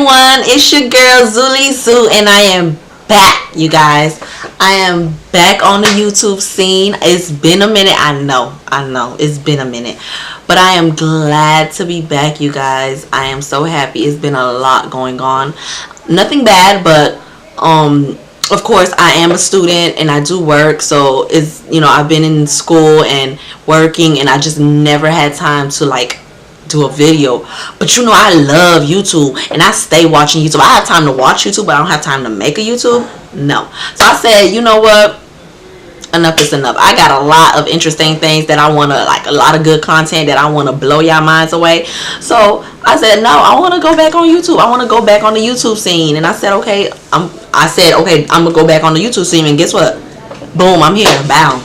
everyone, it's your girl Zuli Zoo, and I am back, you guys. I am back on the YouTube scene. It's been a minute. I know, it's been a minute, but I am glad to be back, you guys. I am so happy. It's been a lot going on. Nothing bad, but of course I am a student and I do work, so it's, I've been in school and working, and I just never had time to do a video. But I love YouTube and I stay watching YouTube. I have time to watch YouTube, but I don't have time to make a YouTube. No. So I said, you know what, enough is enough. I got a lot of interesting things that I want to, a lot of good content that I want to blow y'all minds away. So I said, no, I want to go back on YouTube. I want to go back on the YouTube scene. And I said, okay, I'm gonna go back on the YouTube scene, and guess what, boom, I'm here. Bow.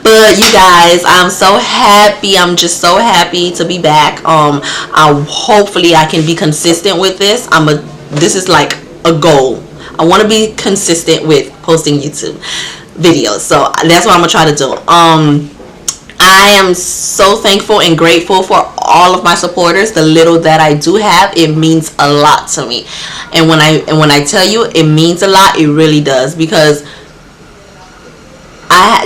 But you guys, I'm so happy. I'm just so happy to be back. Hopefully I can be consistent with this. This is like a goal. I want to be consistent with posting YouTube videos. So that's what I'm gonna try to do. I am so thankful and grateful for all of my supporters. The little that I do have, it means a lot to me. And when I tell you it means a lot, it really does, because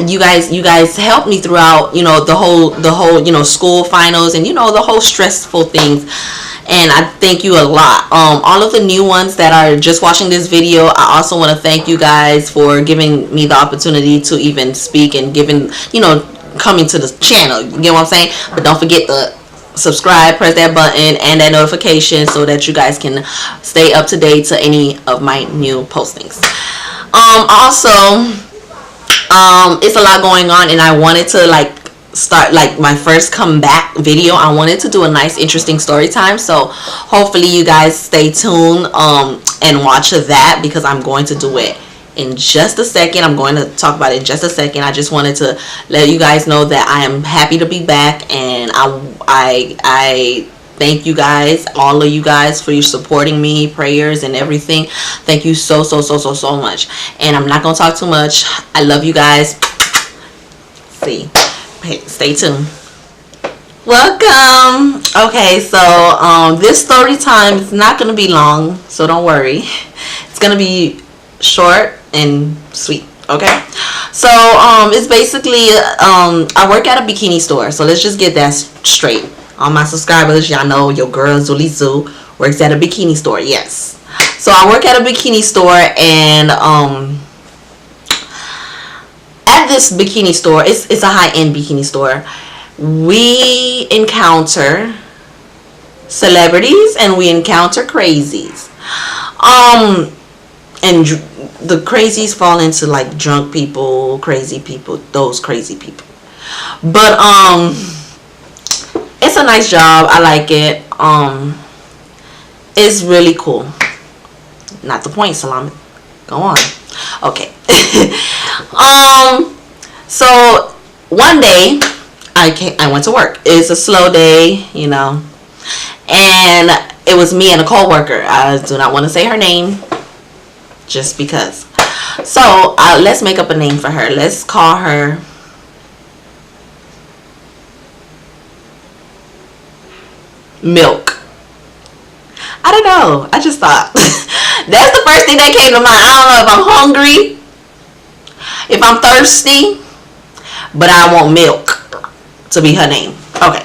you guys helped me throughout, the whole school finals, and the whole stressful things, and I thank you a lot. All of the new ones that are just watching this video, I also want to thank you guys for giving me the opportunity to even speak and giving, coming to the channel. You get what I'm saying? But don't forget to subscribe, press that button and that notification so that you guys can stay up to date to any of my new postings. Also, it's a lot going on, and I wanted to start my first comeback video. I wanted to do a nice interesting story time, so hopefully you guys stay tuned and watch that, because I'm going to do it in just a second. I'm going to talk about it in just a second. I just wanted to let you guys know that I am happy to be back, and I thank you guys, all of you guys, for your supporting me, prayers and everything. Thank you so much. And I'm not gonna talk too much. I love you guys. See, hey, stay tuned. Welcome. Okay, so this story time is not gonna be long, so don't worry. It's gonna be short and sweet. Okay, so it's basically I work at a bikini store, so let's just get that straight. All my subscribers, y'all know your girl Zuli Zoo works at a bikini store. Yes. So I work at a bikini store, and at this bikini store, it's a high-end bikini store. We encounter celebrities and we encounter crazies. And the crazies fall into drunk people, crazy people, those crazy people. But it's a nice job. I like it. It's really cool. Not the point, Salami. Go on. Okay. So one day I went to work. It's a slow day, and it was me and a co-worker. I do not want to say her name, just because. So let's make up a name for her. Let's call her Milk. I don't know. I just thought that's the first thing that came to mind. I don't know if I'm hungry, if I'm thirsty, but I want Milk to be her name. Okay.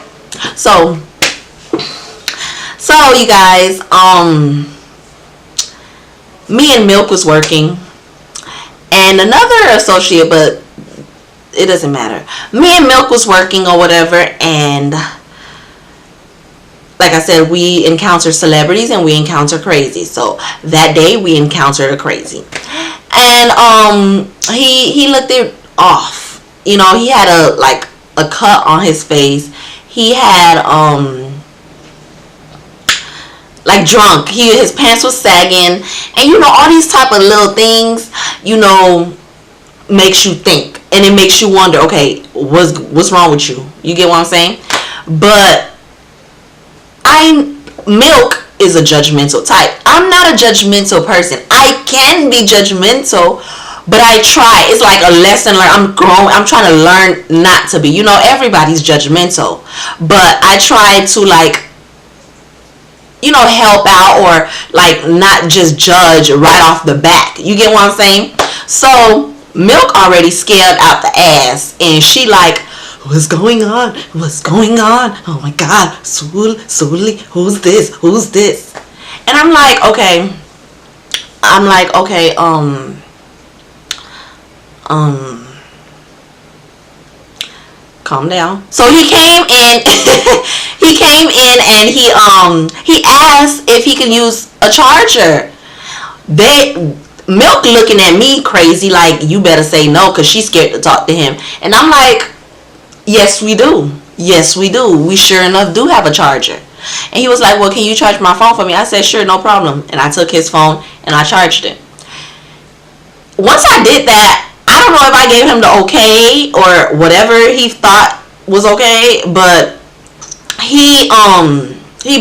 So you guys, me and Milk was working, and another associate, but it doesn't matter. Me and Milk was working or whatever, and like I said, we encounter celebrities and we encounter crazy. So that day we encountered a crazy, and he looked it off. He had a cut on his face. He had drunk. His pants was sagging, and all these type of little things makes you think, and it makes you wonder, okay, what's wrong with you? You get what I'm saying? But Milk is a judgmental type. I'm not a judgmental person. I can be judgmental, but I try. It's like a lesson learned. I'm growing. I'm trying to learn not to be. Everybody's judgmental, but I try to help out, or like not just judge right off the back. You get what I'm saying? So Milk already scared out the ass, and she like, what's going on? What's going on? Oh my God, Suli, who's this? Who's this? And I'm like, okay, calm down. So he came in. He came in and he asked if he could use a charger. Milk looking at me crazy like, you better say no, because she's scared to talk to him. And I'm like, yes we do. Yes we do. We sure enough do have a charger. And he was like, well, can you charge my phone for me? I said, sure, no problem. And I took his phone and I charged it. Once I did that, I don't know if I gave him the okay or whatever he thought was okay, but he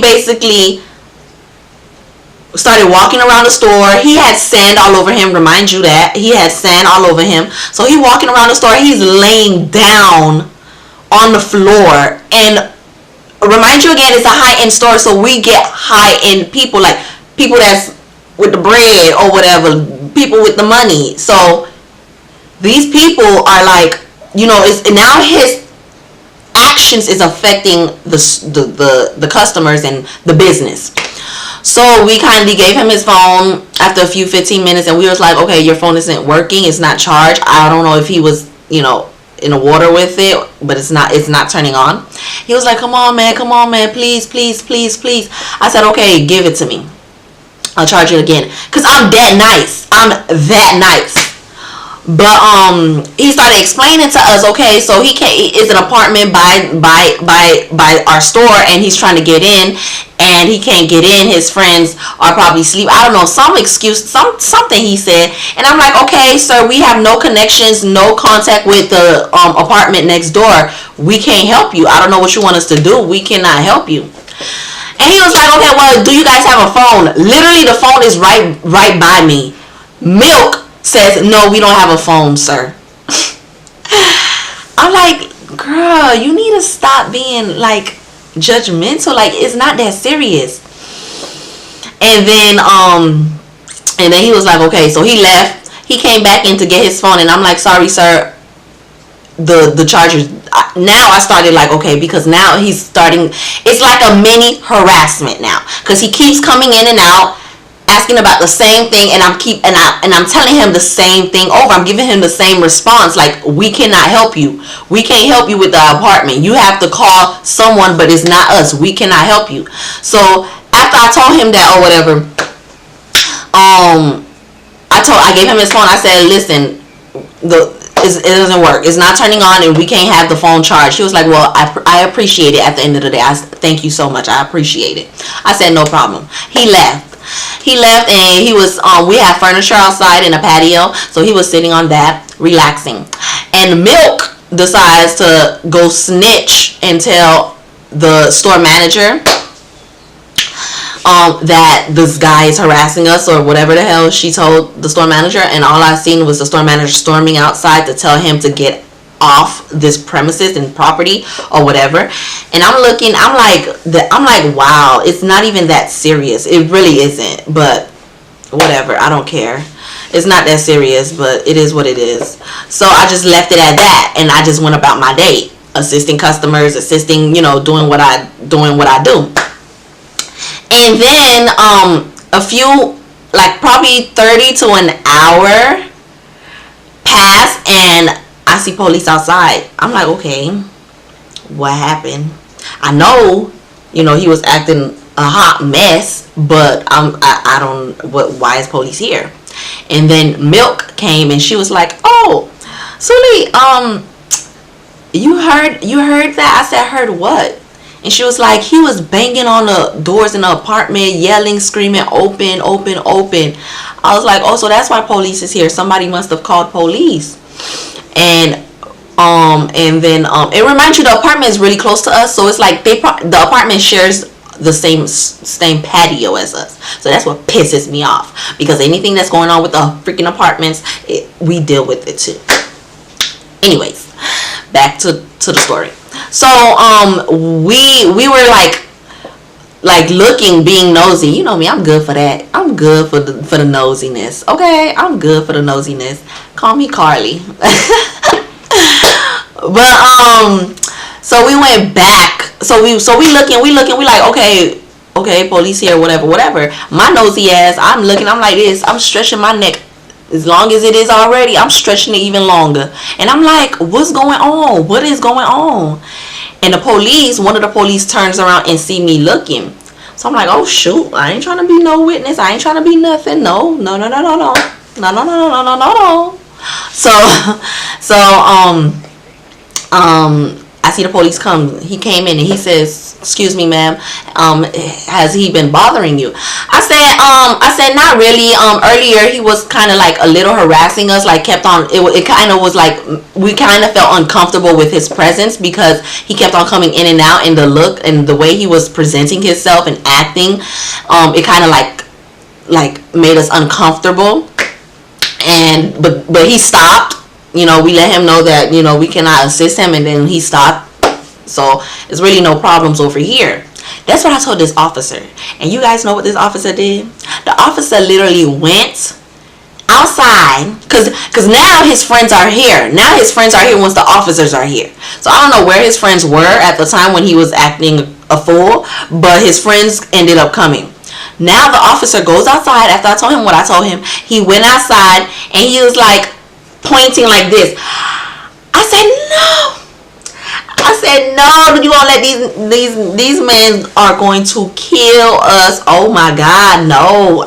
basically started walking around the store. He had sand all over him, remind you that. He had sand all over him. So he walking around the store, he's laying down on the floor. And remind you again, it's a high-end store, so we get high-end people, like people that's with the bread or whatever, people with the money. So these people are like, it's now his actions is affecting the customers and the business. So we kindly gave him his phone after a few 15 minutes, and we was like, okay, your phone isn't working, it's not charged. I don't know if he was in the water with it, but it's not turning on. He was like, come on man, please. I said, okay, give it to me, I'll charge it again, because I'm that nice. But he started explaining to us, okay, so it's an apartment by our store, and he's trying to get in, and he can't get in. His friends are probably asleep. I don't know, some excuse, something he said. And I'm like, okay, sir, we have no connections, no contact with the apartment next door. We can't help you. I don't know what you want us to do. We cannot help you. And he was like, okay, well, do you guys have a phone? Literally, the phone is right by me. Milk says, no, we don't have a phone, sir. I'm like, girl, you need to stop being like judgmental. Like, it's not that serious. And then he was like, okay, so he left. He came back in to get his phone, and I'm like, sorry, sir, the charger. Now I started like, okay, because now he's starting, it's like a mini harassment now, because he keeps coming in and out asking about the same thing, and I'm telling him the same thing over. I'm giving him the same response, like, we cannot help you. We can't help you with the apartment. You have to call someone, but it's not us. We cannot help you. So after I told him that or whatever, I gave him his phone. I said, listen, it doesn't work. It's not turning on, and we can't have the phone charged. He was like, well, I appreciate it. At the end of the day, I said, thank you so much. I appreciate it. I said, no problem. He left, and he was we had furniture outside in a patio, so he was sitting on that, relaxing. And Milk decides to go snitch and tell the store manager that this guy is harassing us, or whatever the hell she told the store manager. And all I seen was the store manager storming outside to tell him to get off this premises and property or whatever. And I'm like, wow, it's not even that serious. It really isn't, but whatever, I don't care. It's not that serious, but it is what it is. So I just left it at that, and I just went about my day, assisting customers, doing what I do. And then a few, like probably 30 to an hour passed, and I see police outside. I'm like, okay, what happened? I know, he was acting a hot mess, but I don't, why is police here? And then Milk came, and she was like, oh, Suli, you heard that? I said, heard what? And she was like, he was banging on the doors in the apartment, yelling, screaming, open. I was like, oh, so that's why police is here. Somebody must have called police. And then it reminds you, the apartment is really close to us, so it's like the apartment shares the same patio as us. So that's what pisses me off, because anything that's going on with the freaking apartments, we deal with it too. Anyways, back to the story. So we were like like looking, being nosy. You know me, I'm good for that. I'm good for the nosiness. Okay, I'm good for the nosiness. Call me Carly. But so we went back. So we looking. We like, okay, police here, whatever. My nosy ass, I'm looking. I'm like this. I'm stretching my neck. As long as it is already, I'm stretching it even longer. And I'm like, what's going on? What is going on? And one of the police turns around and see me looking. So I'm like, oh shoot, I ain't trying to be no witness. I ain't trying to be nothing. No. So I see the police come. He came in and he says, excuse me, ma'am, has he been bothering you? I said not really. Earlier he was kind of like a little harassing us, like kept on, it kind of was like, we kind of felt uncomfortable with his presence because he kept on coming in and out, and the look and the way he was presenting himself and acting, it kind of like made us uncomfortable. And but he stopped. We let him know that we cannot assist him, and then he stopped. So there's really no problems over here. That's what I told this officer. And you guys know what this officer did? The officer literally went outside, because now his friends are here. Now his friends are here once the officers are here. So I don't know where his friends were at the time when he was acting a fool, but his friends ended up coming. Now the officer goes outside after I told him what I told him. He went outside and he was like pointing like this. I said no. You won't let these men are going to kill us. Oh my God, no,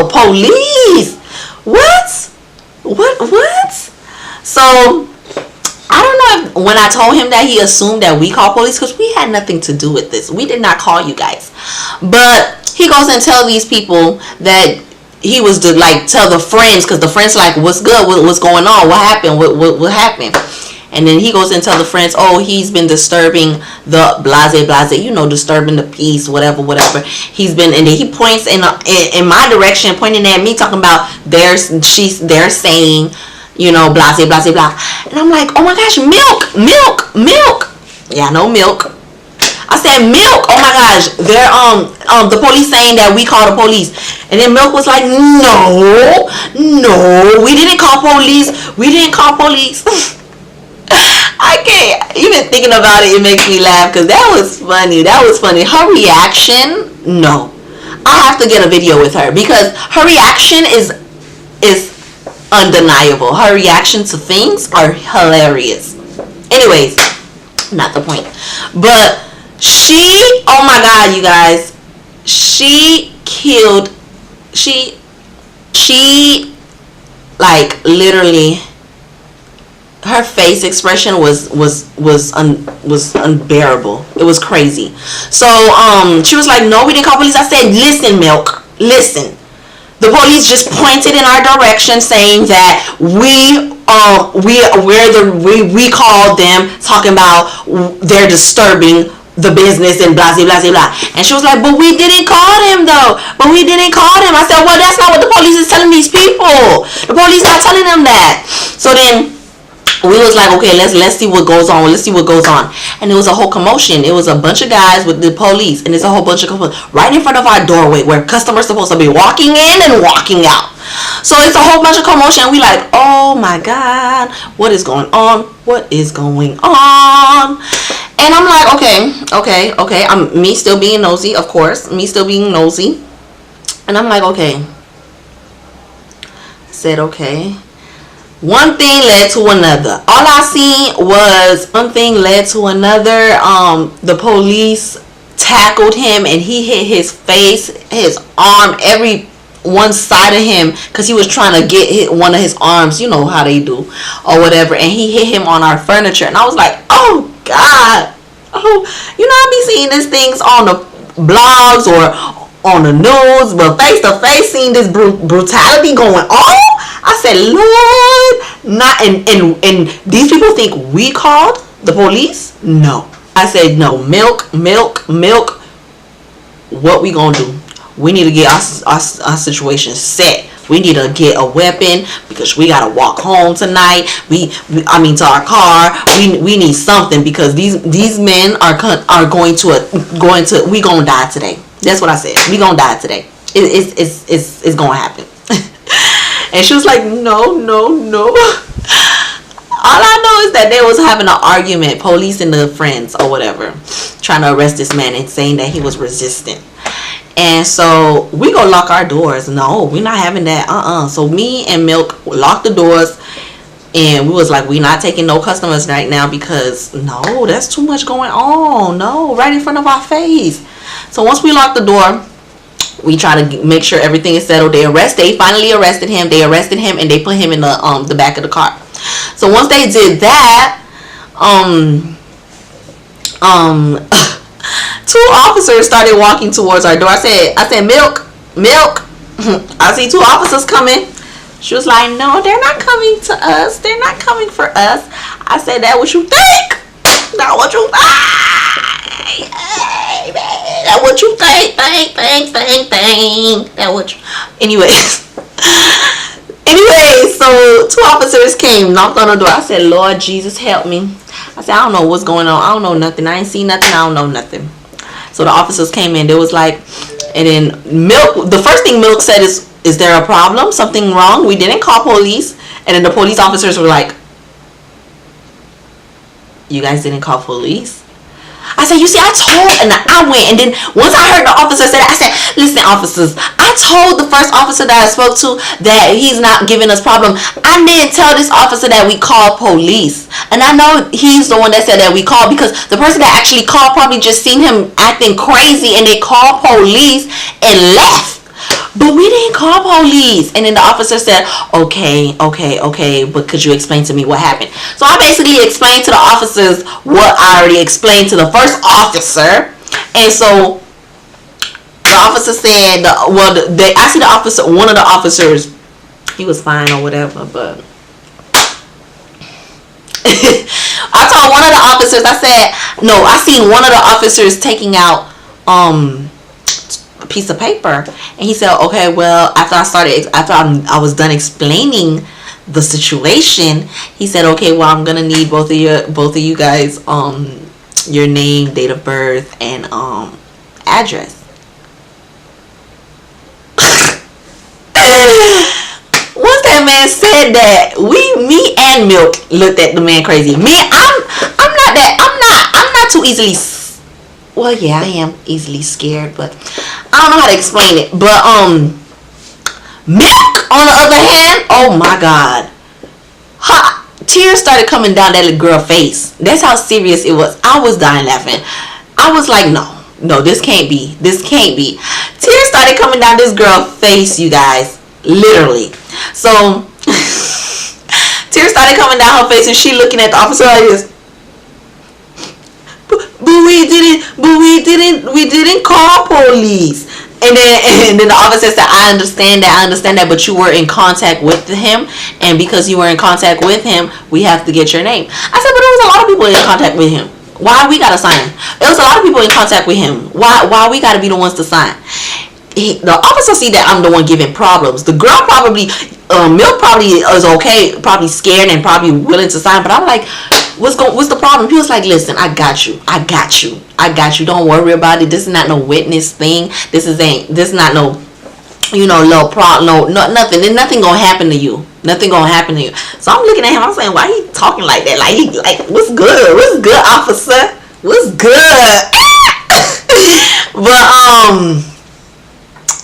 police. What? So I don't know if when I told him that he assumed that we called police, because we had nothing to do with this. We did not call you guys. But he goes and tell these people that he was to like tell the friends, because the friends like, what's good? What's going on? What happened? What happened? And then he goes and tell the friends, oh, he's been disturbing the blase, disturbing the peace, whatever. He's been, and then he points in my direction, pointing at me, talking about they're saying, blase, blah. And I'm like, oh my gosh, milk. Yeah, no milk. I said milk. Oh my gosh, they're the police saying that we call the police. And then Milk was like, no, we didn't call police. I can't even thinking about it. It makes me laugh because that was funny. Her reaction, no, I have to get a video with her because her reaction is undeniable. Her reaction to things are hilarious. Anyways, not the point. But oh my God, you guys, she like literally, her face expression was unbearable. It was crazy. So she was like, no, we didn't call police. I said, listen, Milk, listen. The police just pointed in our direction saying that we called them, talking about they're disturbing the business and blah, blah, blah, blah. And she was like, but we didn't call them though. I said, well, that's not what the police is telling these people. The police not telling them that. So then we was like, okay, let's see what goes on. And it was a whole commotion. It was a bunch of guys with the police, and it's a whole bunch of commotion right in front of our doorway where customers supposed to be walking in and walking out. So it's a whole bunch of commotion. We like, oh my God, what is going on? And I'm like, okay. I'm me still being nosy, of course. And I'm like, okay. I said, okay. One thing led to another. All I seen was one thing led to another. The police tackled him and he hit his face, his arm, every one side of him, because he was trying to get one of his arms, you know how they do, or whatever, and he hit him on our furniture. And I was like, oh God. Oh, I be seeing these things on the blogs or on the news, but face to face seeing this brutality going on. I said, Lord, not and these people think we called the police? No. I said, no, milk. What we gonna do? We need to get our situation set. We need to get a weapon because we gotta walk home tonight. To our car. We need something because these men are going to we gonna die today. That's what I said. We gonna die today. It's gonna happen. And she was like, no. All I know is that they was having an argument, police and the friends or whatever, trying to arrest this man and saying that he was resistant. And so we go lock our doors. No, we're not having that. So me and Milk locked the doors, and we was like, we're not taking no customers right now because no, that's too much going on. No, right in front of our face. So once we locked the door, we try to make sure everything is settled. They finally arrested him. They arrested him and they put him in the back of the car. So once they did that, two officers started walking towards our door. I said, Milk. I see two officers coming. She was like, no, they're not coming to us. They're not coming for us. I said, that what you think? Not what you think. That what you think. That what you... Anyways, so two officers came, knocked on the door. I said, Lord Jesus, help me. I said, I don't know what's going on. I don't know nothing. I ain't seen nothing. I don't know nothing. So the officers came in. They was like, and then Milk, the first thing Milk said is there a problem? Something wrong? We didn't call police. And then the police officers were like, you guys didn't call police? I said, you see, and I went, and then once I heard the officer say that, I said, listen, officers, I told the first officer that I spoke to that he's not giving us problem. I didn't tell this officer that we called police. And I know he's the one that said that we called because the person that actually called probably just seen him acting crazy and they called police and left. But we didn't call police. And then the officer said, okay, but could you explain to me what happened? So I basically explained to the officers what I already explained to the first officer. And so the officer said, I see the officer, one of the officers, he was fine or whatever, but I told one of the officers, I said, no, I seen one of the officers taking out piece of paper, and he said, okay, well, after I was done explaining the situation, he said, okay, well, I'm gonna need both of you guys your name, date of birth, and address. Once that man said that, me and Milk looked at the man crazy. I'm not too easily. Well, yeah, I am easily scared, but I don't know how to explain it. But Milk, on the other hand, oh my God, tears started coming down that little girl's face. That's how serious it was. I was dying laughing. I was like, no, this can't be. Tears started coming down this girl's face, you guys, literally. So tears started coming down her face, and she looking at the officer like this. But we didn't call police. And then the officer said, I understand that, but you were in contact with him, and because you were in contact with him, we have to get your name. I said, but there was a lot of people in contact with him. Why we gotta sign? There was a lot of people in contact with him. Why we gotta be the ones to sign? The officer see that I'm the one giving problems. The girl probably, Milk probably is okay, probably scared and probably willing to sign, but I'm like, what's the problem? He was like, listen, I got you. Don't worry about it. This is not no witness thing. This is not no, little problem. No, nothing. There's nothing gonna happen to you. So I'm looking at him. I'm saying, why he talking like that? Like what's good? What's good, officer? What's good? But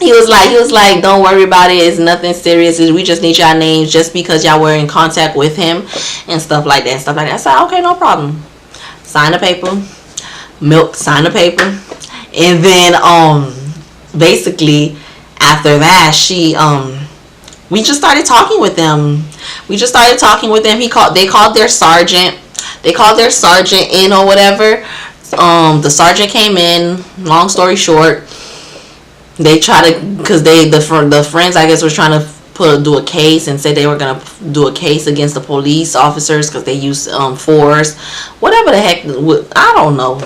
he was like, don't worry about it. It's nothing serious. We just need y'all names just because y'all were in contact with him and stuff like that. I said, okay, no problem. Sign the paper. Milk signed the paper. And then basically after that, we just started talking with them. They called their sergeant. In or whatever. The sergeant came in. Long story short, they try to, because the friends, I guess, were trying to do a case and said they were gonna do a case against the police officers because they used force, whatever the heck. I don't know.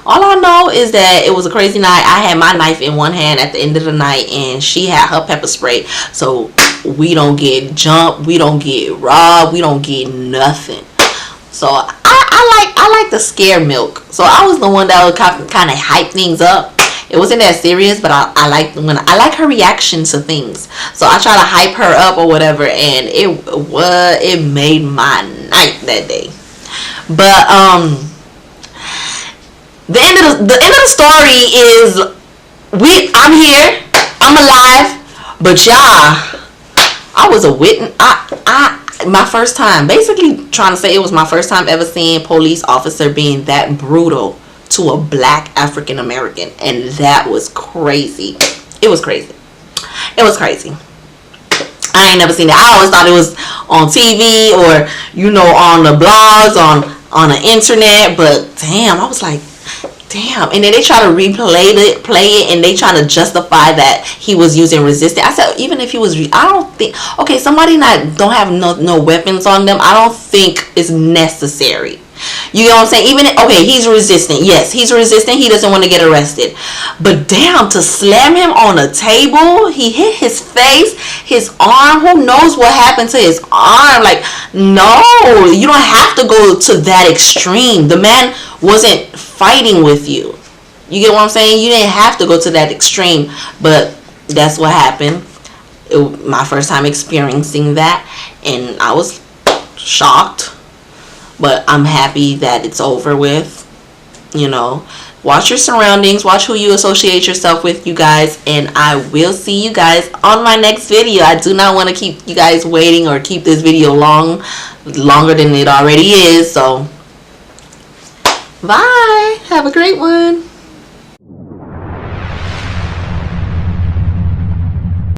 All I know is that it was a crazy night. I had my knife in one hand at the end of the night, and she had her pepper spray. So we don't get jumped, we don't get robbed, we don't get nothing. So I like the scare milk. So I was the one that would kind of hype things up. It wasn't that serious, but I like her reaction to things. So I try to hype her up or whatever, and it made my night that day. But the end of the story is I'm here, I'm alive, but y'all, I was a witness. My first time, basically trying to say it was my first time ever seeing police officer being that brutal to a black African American, and that was crazy. It was crazy. It was crazy. I ain't never seen that. I always thought it was on TV or on the blogs on the internet, but damn, I was like, damn. And then they try to play it, and they try to justify that he was using resistance. I said, even if he was, I don't think, okay, somebody don't have no weapons on them, I don't think it's necessary. You know what I'm saying? Even okay, he's resistant. Yes, he's resistant. He doesn't want to get arrested. But damn, to slam him on a table, he hit his face, his arm. Who knows what happened to his arm? Like, no, you don't have to go to that extreme. The man wasn't fighting with you. You get what I'm saying? You didn't have to go to that extreme, but that's what happened. My first time experiencing that, and I was shocked. But I'm happy that it's over with. Watch your surroundings. Watch who you associate yourself with, you guys. And I will see you guys on my next video. I do not want to keep you guys waiting or keep this video longer than it already is. So, bye. Have a great one.